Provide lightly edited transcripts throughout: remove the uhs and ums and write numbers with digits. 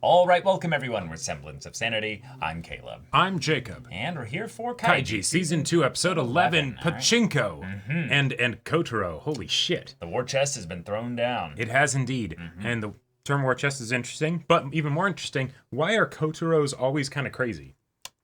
All right, welcome everyone. We're Semblance of Sanity. I'm Caleb. I'm Jacob. And we're here for Kaiji. Season 2, Episode 11, Pachinko. And Kotaro. Holy shit. The war chest has been thrown down. It has indeed. And the term war chest is interesting, but even more interesting, why are Kotaros always kind of crazy?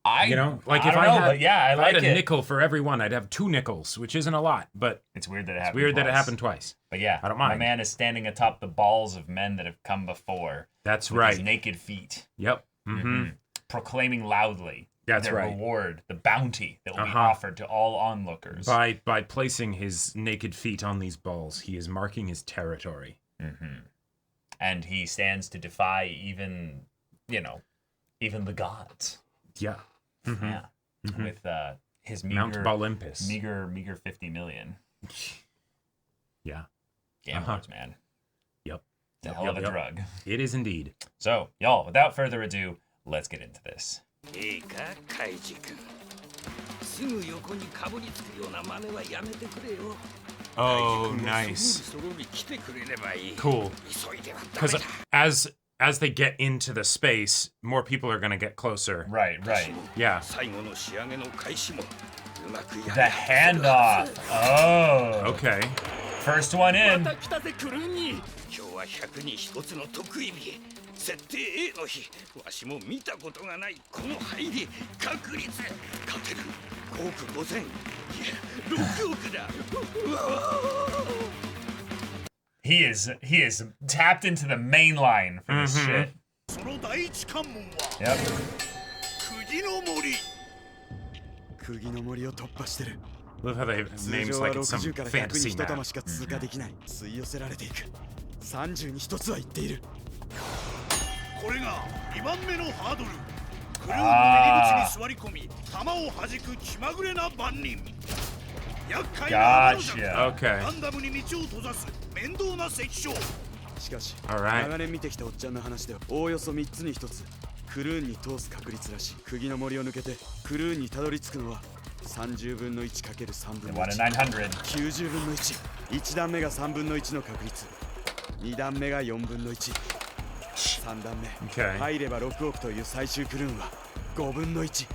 I if I had a nickel for every one, I'd have 2 nickels, which isn't a lot, but it's weird that it happened twice. But yeah, I don't mind. My man is standing atop the balls of men that have come before. That's with right. His naked feet. Yep. Proclaiming loudly the reward, the bounty that will be offered to all onlookers. By placing his naked feet on these balls, he is marking his territory. And he stands to defy even the gods. Yeah. Yeah. With his Mount Olympus. meager 50 million. Yeah. Gamblers, man. Yep. It's a hell of a drug. It is indeed. So, y'all, without further ado, let's get into this. Oh, nice. Cool. Because as they get into the space, more people are going to get closer. Right. Yeah. The handoff. Oh. Okay. First one in. He is tapped into the main line for this shit. Yep. Love how they have names like it's some fantasy map. Gotcha. Okay. All right. クルーンに通す確率らしい。釘の森を抜けてクルーンにたどり着くのは30分の 1×3 分の 1。90分の1。1段目が3分の1の確率。2段目が4分の1。3段目。入れば6億という最終クルーンは5分の1。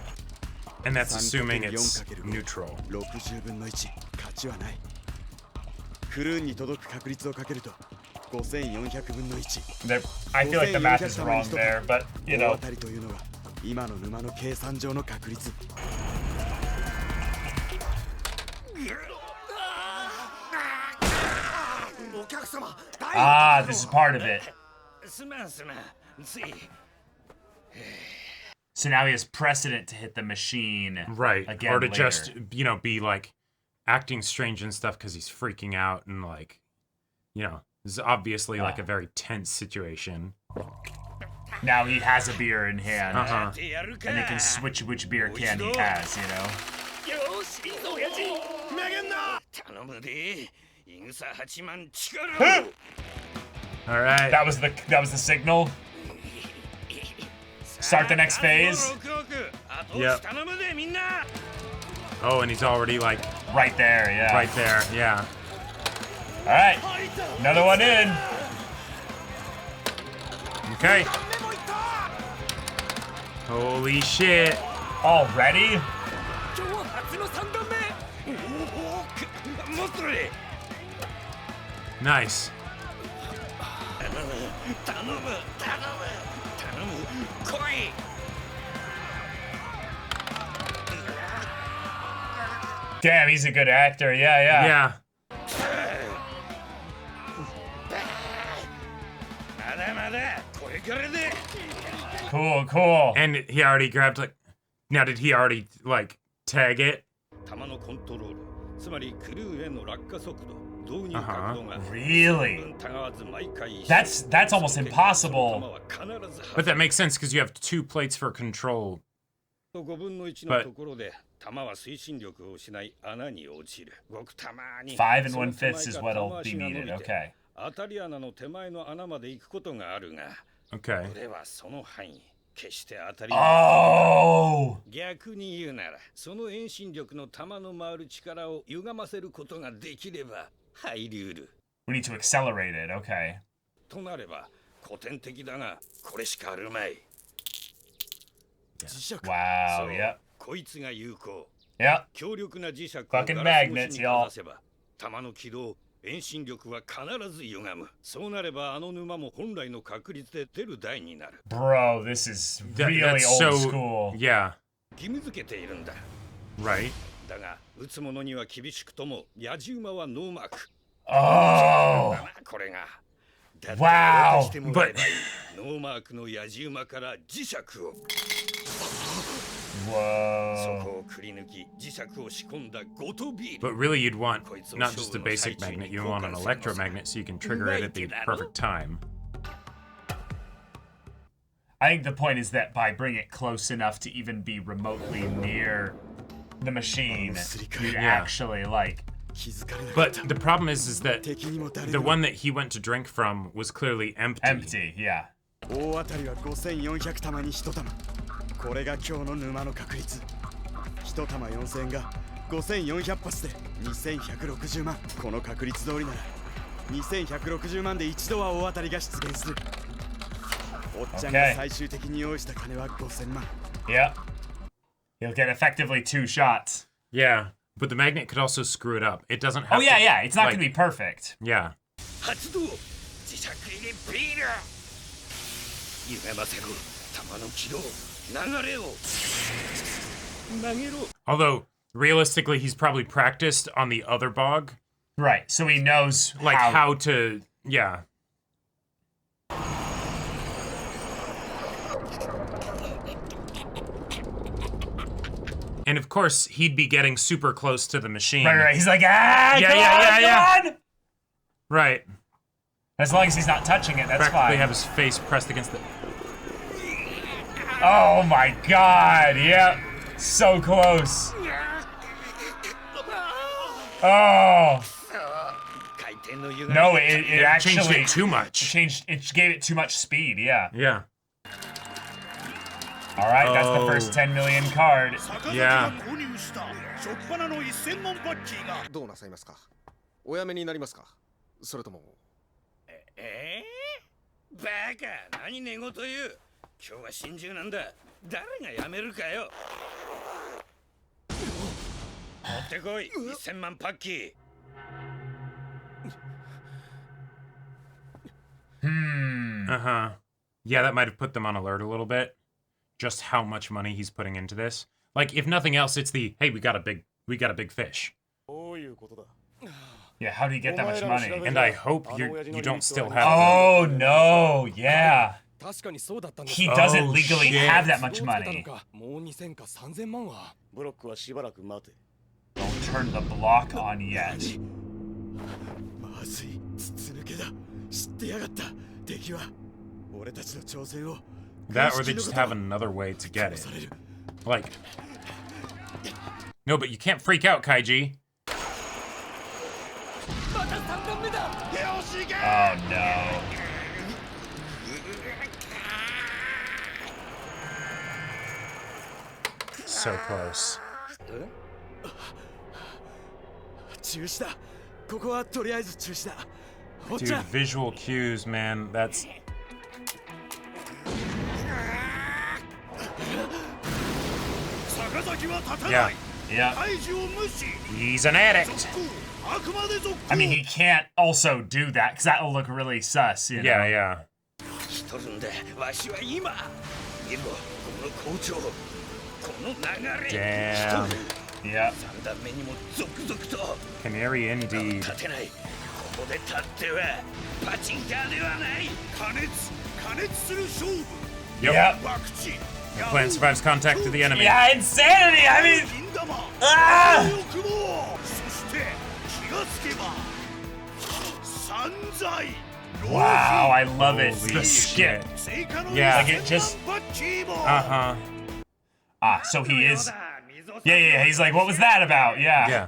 And that's assuming it's neutral. 60分の1。価値はない。クルーンに届く確率をかけると 5400分の1。 I feel like the math is wrong there, but you know. 今の沼の計算上の確率。Ah, this is part of it. So now he has precedent to hit the machine. Right. Again or to later. just, be like acting strange and stuff because he's freaking out and like, this is obviously like a very tense situation. Now he has a beer in hand. And he can switch which beer can he has, All right. That was the signal. Start the next phase. Yep. Oh, and he's already like right there, yeah. Right there, yeah. All right, another one in. Okay. Holy shit. Already? Nice. Damn, he's a good actor. Yeah. Yeah. Cool. And he already grabbed like. Now, did he already like tag it? Really? That's almost impossible. But that makes sense because you have 2 plates for control. But 5 1/5 is what'll be needed. Okay. Okay. Oh! We need to accelerate it. Okay. Wow, yep. Yep. Fucking magnets, y'all. 弾の軌道、遠心力は必ず歪む。そうなればあの沼も本来の確率で出る台になる。Bro, this is really old school. Yeah. 義務付けているんだ。Right. だが、撃つ者には厳しくとも、野じ馬はノーマーク。Oh! これが。Wow! But ノーマークの野じ馬から磁石を。Whoa. But really, you'd want not just a basic magnet, you want an electromagnet so you can trigger it at the perfect time. I think the point is that by bringing it close enough to even be remotely near the machine, you'd actually like. But the problem is that the one that he went to drink from was clearly empty. Empty, yeah. これが今日の沼の確率。1玉4000円が5400発で2160万。この確率通りなら2160万で一度は大当たりが出現する。おっちゃんが最終的に用意した金は5000万。Yeah. He'll get effectively 2 shots. Yeah, but the magnet could also screw it up. It doesn't have Oh, yeah, to, yeah. It's not like, going to be perfect. Yeah. 発動。磁石入れビール。歪ませろ。玉の軌道。Although, realistically, he's probably practiced on the other bog. Right, so he knows like how to, yeah. And of course, he'd be getting super close to the machine. Right, he's like, come on! Right. As long as he's not touching it, that's Practically fine. have his face pressed against the... Oh my god, yep. So close. Oh. No, it actually changed it too much. It gave it too much speed, yeah. Yeah. Alright, that's the first 10 million card. Yeah. どうなさいますか？おやめになりますか？それとも。バカ、何寝言言う。今日は心中なんだ。誰がやめるかよ。持ってこい、1000万パッキー。Uh-huh. Yeah, that might have put them on alert a little bit. Just how much money he's putting into this. Like, if nothing else, it's the, hey, we got a big fish. Yeah, how do you get that much money? And I hope you don't still have Oh no, yeah. He doesn't legally shit. have that much money. Don't turn the block on yet. That or they just have another way to get it. Like... No, but you can't freak out, Kaiji. Oh no. So close. Dude, visual cues, man, that's... Yeah. Yeah. He's an addict. I mean, he can't also do that, because that'll look really sus, you know? Yeah, yeah. Damn. Yeah. Canary indeed. Yep. The plan survives contact to the enemy. Yeah, insanity! I mean... Ah! Wow, I love it. Holy The skip. shit. Yeah. Like it just... Uh-huh. Ah, so he is... Yeah, he's like, what was that about? Yeah. Yeah.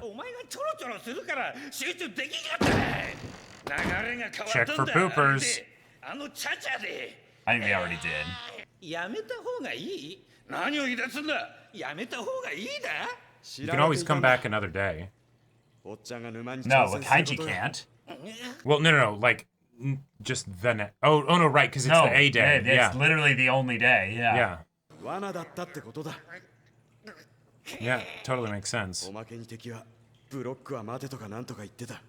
Check for poopers. I think they already did. You can always come back another day. No, Kaiji can't. Well, no. Like, just the next. Oh no, right, because it's the A day. It's literally the only day. Yeah. Yeah, totally makes sense. おまけに敵はブロックは待てとかなんとか言ってた。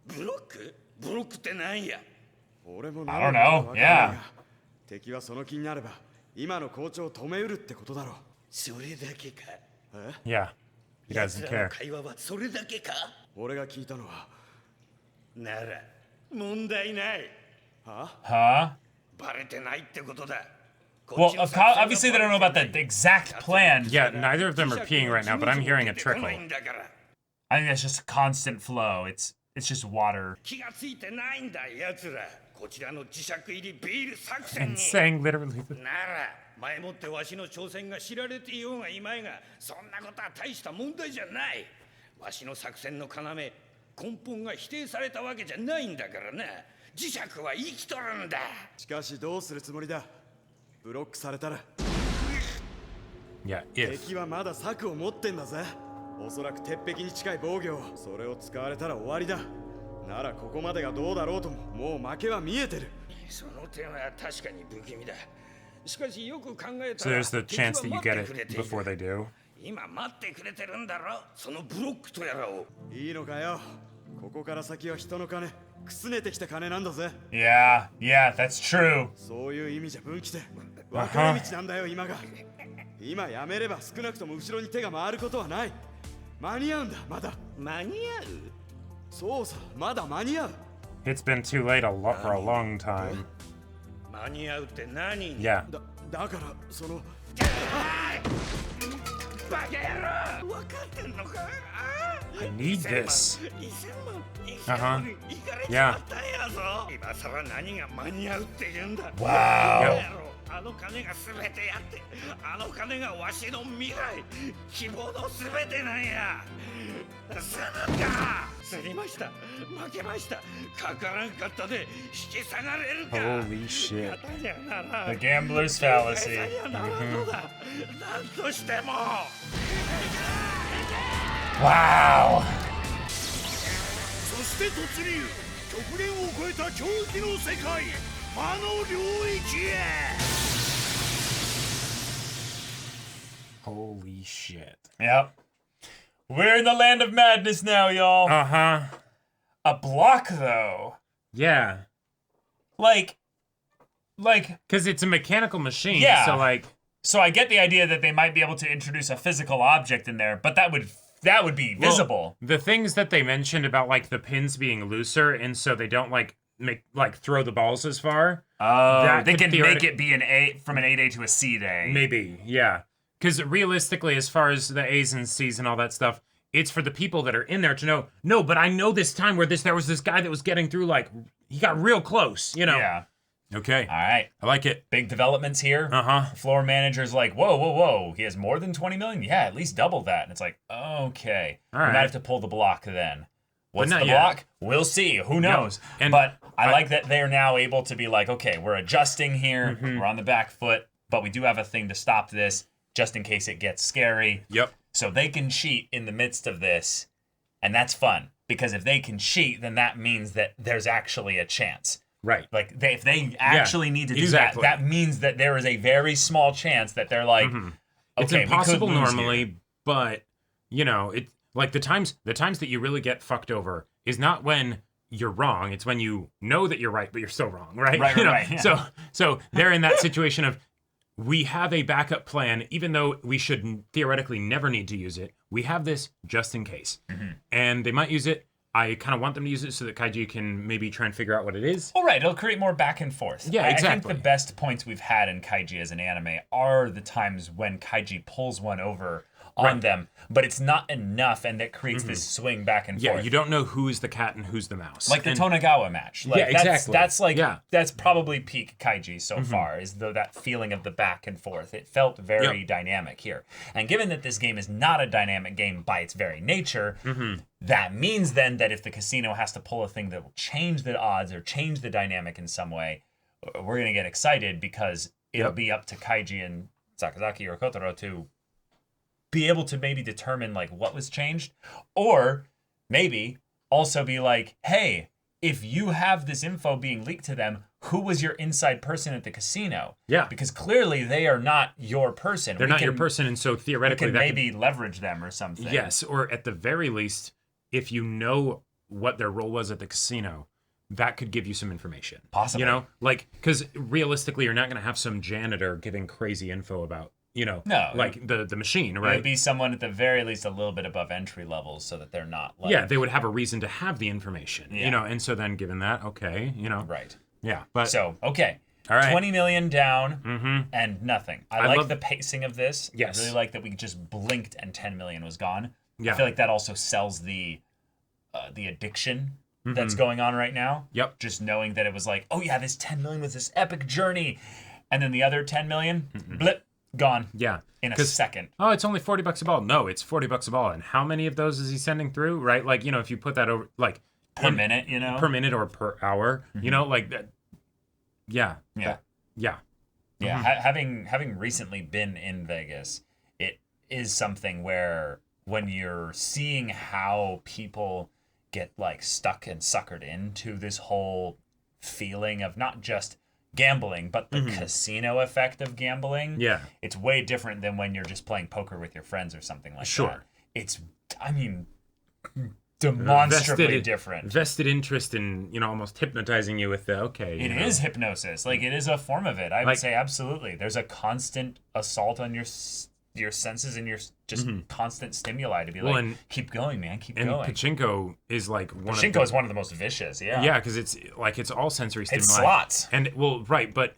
ブロック？ブロックってなんや？俺も I don't know. Yeah. 敵はその気になれば今の校長を止めうるってことだろう。それだけか。Yeah. He doesn't care. 会話はそれだけか？俺が聞いたのは。なら問題ない。Huh? バレてないってことだ。 Well, obviously they don't know about the exact plan. Yeah, neither of them are peeing right now, but I'm hearing a trickle. I think that's just a constant flow. It's just water. 気がついてないんだ奴ら。こちらの磁石入りビール作戦 And に。 saying literally. なら前もってわしの挑戦が知られていようがいまいが、そんなことは大した問題じゃない。わしの作戦の要、根本が否定されたわけじゃないんだからな。磁石は生きとるんだ。しかしどうするつもりだ。ブロックされたら。Yeah, if. 敵はまだ策を持ってんだぜ。おそらく鉄壁に近い防御。それを使われたら終わりだ。ならここまでがどうだろうとも、もう負けは見えてる。その点は確かに不気味だ。しかしよく考えた So ら、 there's the chance that you get it before they do. 今待ってくれてるんだろ。そのブロックとやらを。いいのかよ。ここから先は人の金、くすねてきた金なんだぜ。Yeah, that's true. そういう意味じゃ分岐点。分かれ道なんだよ今が。今やめれば少なくとも後ろに手が回ることはない。間に合うんだまだ。間に合う？そうさ、まだ間に合う。It's been too late for a long time. 間に合うって何？ Yeah. だからその。バカ野郎！分かってんのか？ I need this. 2000万 Yeah. 今さら何が間に合うって言うんだ。 Wow. あの金が全てやって、あの金がわしの未来、希望の全てなんや。するか。すりました。負けました。かからんかったで引き下がれるか。 Holy shit. The gambler's fallacy. なんとしても。 Wow. そして突入。極限を超えた狂気の世界。魔の領域へ。 Holy shit. Yep. We're in the land of madness now, y'all. Uh-huh. A block, though. Yeah. Like, Because it's a mechanical machine, Yeah. so like... so I get the idea that they might be able to introduce a physical object in there, but that would be visible. Well, the things that they mentioned about like the pins being looser, and so they don't like throw the balls as far. Oh, they can make it be from an A day to a C day. Maybe, yeah. Because realistically, as far as the A's and C's and all that stuff, it's for the people that are in there to know. No, but I know this time where there was this guy that was getting through, like he got real close, you know. Yeah. Okay. All right. I like it. Big developments here. Uh-huh. Floor manager's like, whoa. He has more than 20 million? Yeah, at least double that. And it's like, okay. All We right. might have to pull the block then. What's not the yet. block? We'll see. Who knows? And but I like that they're now able to be like, okay, we're adjusting here. Mm-hmm. We're on the back foot, but we do have a thing to stop this just in case it gets scary. Yep. So they can cheat in the midst of this, and that's fun. Because if they can cheat, then that means that there's actually a chance. Right. Like, if they actually need to do exactly. that means that there is a very small chance that they're like, It's okay, impossible we could lose normally, here. but you know, it like the times that you really get fucked over is not when you're wrong. It's when you know that you're right, but you're still wrong, right? Right, You know? right, yeah. So they're in that situation of we have a backup plan, even though we should theoretically never need to use it. We have this just in case, and they might use it. I kind of want them to use it so that Kaiji can maybe try and figure out what it is. All right, it'll create more back and forth. Yeah, exactly. I think the best points we've had in Kaiji as an anime are the times when Kaiji pulls one over on them, but it's not enough, and that creates this swing back and forth. Yeah, you don't know who's the cat and who's the mouse. Like the Tonegawa match. Like, yeah, exactly. That's like, that's probably peak Kaiji so far, is that feeling of the back and forth. It felt very dynamic here. And given that this game is not a dynamic game by its very nature, that means then that if the casino has to pull a thing that will change the odds or change the dynamic in some way, we're going to get excited because it'll be up to Kaiji and Sakazaki or Kotaro to be able to maybe determine like what was changed, or maybe also be like, hey, if you have this info being leaked to them, who was your inside person at the casino? Yeah. Because clearly they are not your person. They're not your person, and so theoretically we can maybe leverage them or something. Yes, or at the very least, if you know what their role was at the casino, that could give you some information. Possibly. You know, like, because realistically, you're not going to have some janitor giving crazy info about, you know, like the machine, right? It would be someone at the very least a little bit above entry levels so that they're not like... Yeah, they would have a reason to have the information, you know, and so then given that, okay, you know. Right. Yeah, but... So, okay. All right. 20 million down and nothing. I like the pacing of this. Yes. I really like that we just blinked and 10 million was gone. Yeah. I feel like that also sells the addiction that's going on right now. Yep. Just knowing that it was like, oh yeah, this 10 million was this epic journey. And then the other 10 million, blip, gone. Yeah. In a second. Oh, it's only $40 a ball. No, it's $40 a ball. And how many of those is he sending through, right? Like, you know, if you put that over, like... Per minute, you know? Per minute or per hour, you know, like that. Yeah. Yeah. Yeah. Yeah. Having recently been in Vegas, it is something where when you're seeing how people get like stuck and suckered into this whole feeling of not just gambling, but the casino effect of gambling. Yeah. It's way different than when you're just playing poker with your friends or something like that. It's, I mean, demonstrably different. Vested interest in, you know, almost hypnotizing you with the, okay. It is hypnosis. Like, it is a form of it. I would say absolutely. There's a constant assault on your senses and your just constant stimuli to be keep going, man, keep going. And pachinko is like Pachinko is one of the most vicious, Yeah, because it's like, it's all sensory stimuli. It's slots. And, well, right, but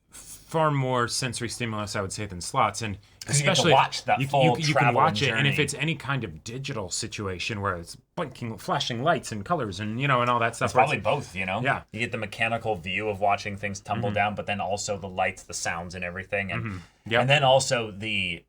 far more sensory stimulus, I would say, than slots. And especially you get to watch that full you can watch it, journey. and if it's any kind of digital situation where it's blinking, flashing lights and colors and, you know, and all that stuff. It's probably both, you know? Yeah. You get the mechanical view of watching things tumble down, but then also the lights, the sounds, and everything. And, and then also the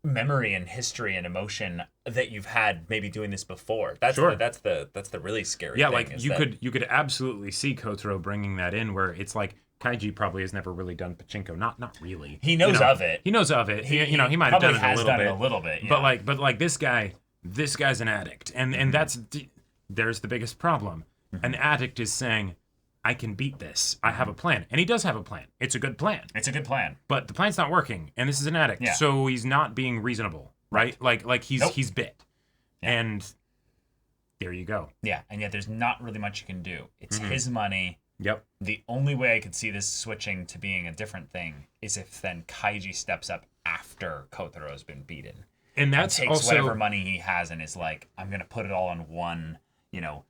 memory and history and emotion that you've had maybe doing this before. That's the really scary thing. Yeah, like you could absolutely see Kotaro bringing that in where it's like, Kaiji probably has never really done pachinko. Not really. He knows of it. He knows of it. He might have done it a little bit. Yeah. But like this guy's an addict, and there's the biggest problem. An addict is saying, I can beat this. I have a plan, and he does have a plan. It's a good plan. But the plan's not working, and this is an addict, so he's not being reasonable, right? Like he's bit, and there you go. Yeah, and yet there's not really much you can do. It's his money. Yep. The only way I could see this switching to being a different thing is if then Kaiji steps up after Kotaro's been beaten. And that's takes also whatever money he has and is like, I'm gonna put it all on one, you know,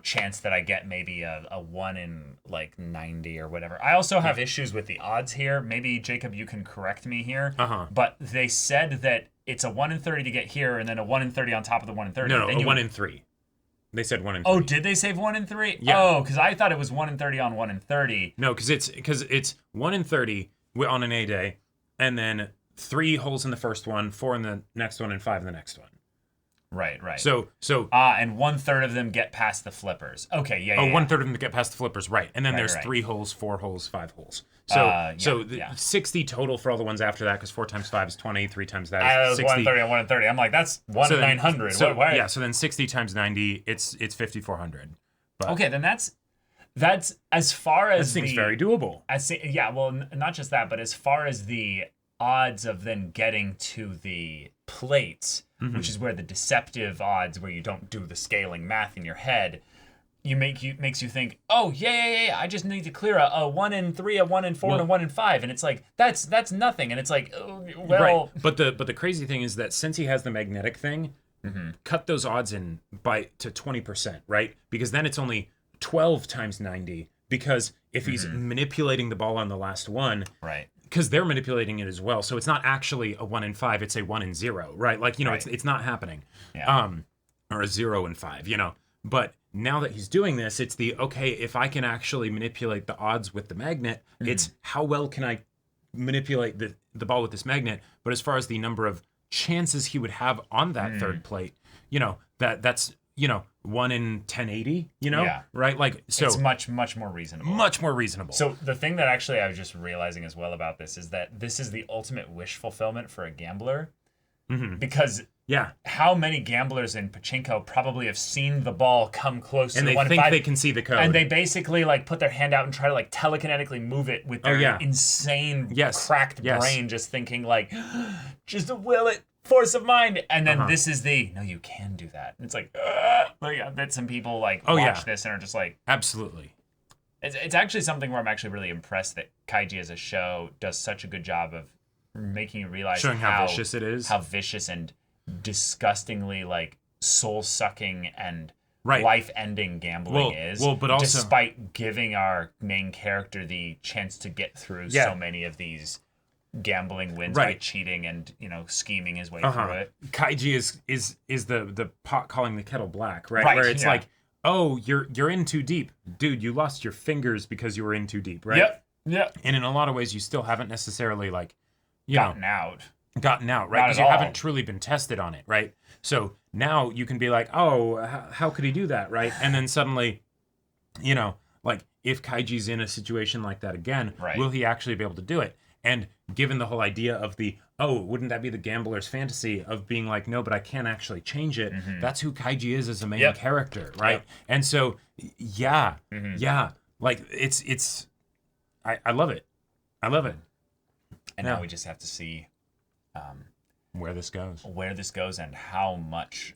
chance that I get maybe a 1 in like 90 or whatever. I also have issues with the odds here. Maybe Jacob, you can correct me here. But they said that it's a 1 in 30 to get here, and then a 1 in 30 on top of the 1 in 30. No, a 1 in 3. They said 1 in 3. Oh, did they say 1 in 3? Yeah. Oh, because I thought it was 1 in 30 on 1 in 30. No, because it's 1 in 30 on an A day, and then 3 holes in the first one, 4 in the next one, and 5 in the next one. Right. So and 1/3 of them get past the flippers. Okay, yeah. 1/3 of them get past the flippers, right? And then there's 3 holes, 4 holes, 5 holes. So 60 total for all the ones after that, because 4 times 5 is 20, 3 times that is 60. 1 in 30 and 1 in 30. I'm like, that's 1 in 900. So then 60 times 90, it's 5,400. Okay, then that's as far as that seems very doable. Not just that, but as far as the odds of then getting to the plates, which is where the deceptive odds, where you don't do the scaling math in your head, makes you think, oh yeah, I just need to clear a 1 in 3, a 1 in 4, and a 1 in 5, and it's like that's nothing, and it's like, oh, well, right. But the crazy thing is that since he has the magnetic thing, cut those odds in to 20%, right? Because then it's only 12 times 90. Because if he's manipulating the ball on the last one, right? Because they're manipulating it as well, so it's not actually a 1 in 5; it's a 1 in 0, right? Like, you know, it's not happening, or a 0 in 5, you know. But now that he's doing this, it's if I can actually manipulate the odds with the magnet, it's how well can I manipulate the ball with this magnet. But as far as the number of chances he would have on that third plate, you know, that's 1 in 1080, you know, right? Like, so it's much more reasonable. Much more reasonable. So the thing that actually I was just realizing as well about this is that this is the ultimate wish fulfillment for a gambler, Because Yeah. how many gamblers in pachinko probably have seen the ball come close And to they the think 1-5, they can see the code. and they basically like put their hand out and try to like telekinetically move it with their insane cracked brain, just thinking like, just will it, force of mind. And then this is no, you can do that. And it's like I bet some people like watch this and are just like, absolutely. It's actually something where I'm actually really impressed that Kaiji as a show does such a good job of making you realize showing how vicious it is, how vicious and disgustingly like soul-sucking and life-ending gambling is. Well, but also, despite giving our main character the chance to get through so many of these gambling wins by cheating and scheming his way through it. Kaiji is the pot calling the kettle black, right? Where it's like, oh, you're in too deep, dude. You lost your fingers because you were in too deep, right? Yep. And in a lot of ways, you still haven't necessarily like gotten out, right? Because you haven't truly been tested on it, right? So now you can be like, oh, how could he do that, right? And then suddenly, like if Kaiji's in a situation like that again, will he actually be able to do it? And given the whole idea of wouldn't that be the gambler's fantasy of being like, no, but I can't actually change it. That's who Kaiji is as a main character, right? And so, like it's, I love it. I love it. And now we just have to see where this goes and how much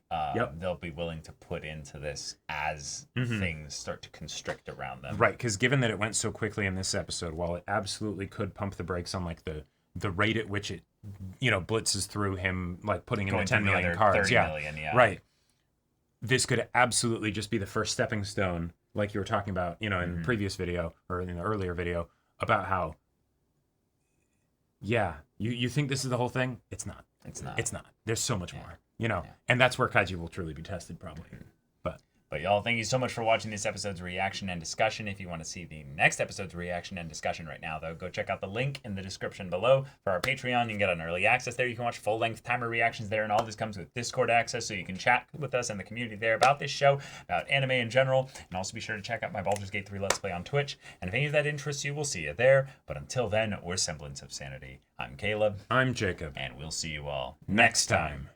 they'll be willing to put into this as things start to constrict around them. Right, because given that it went so quickly in this episode, while it absolutely could pump the brakes on like the rate at which it blitzes through him, like putting in the 10 million cards, 30 million, right. This could absolutely just be the first stepping stone, like you were talking about, in the previous video or in the earlier video about how, you think this is the whole thing? It's not. It's not. There's so much more, and that's where Kaiji will truly be tested, probably. But y'all, thank you so much for watching this episode's reaction and discussion. If you want to see the next episode's reaction and discussion right now, though, go check out the link in the description below for our Patreon. You can get an early access there. You can watch full-length timer reactions there, and all this comes with Discord access, so you can chat with us and the community there about this show, about anime in general, and also be sure to check out my Baldur's Gate 3 Let's Play on Twitch. And if any of that interests you, we'll see you there. But until then, we're Semblance of Sanity. I'm Caleb. I'm Jacob. And we'll see you all next time.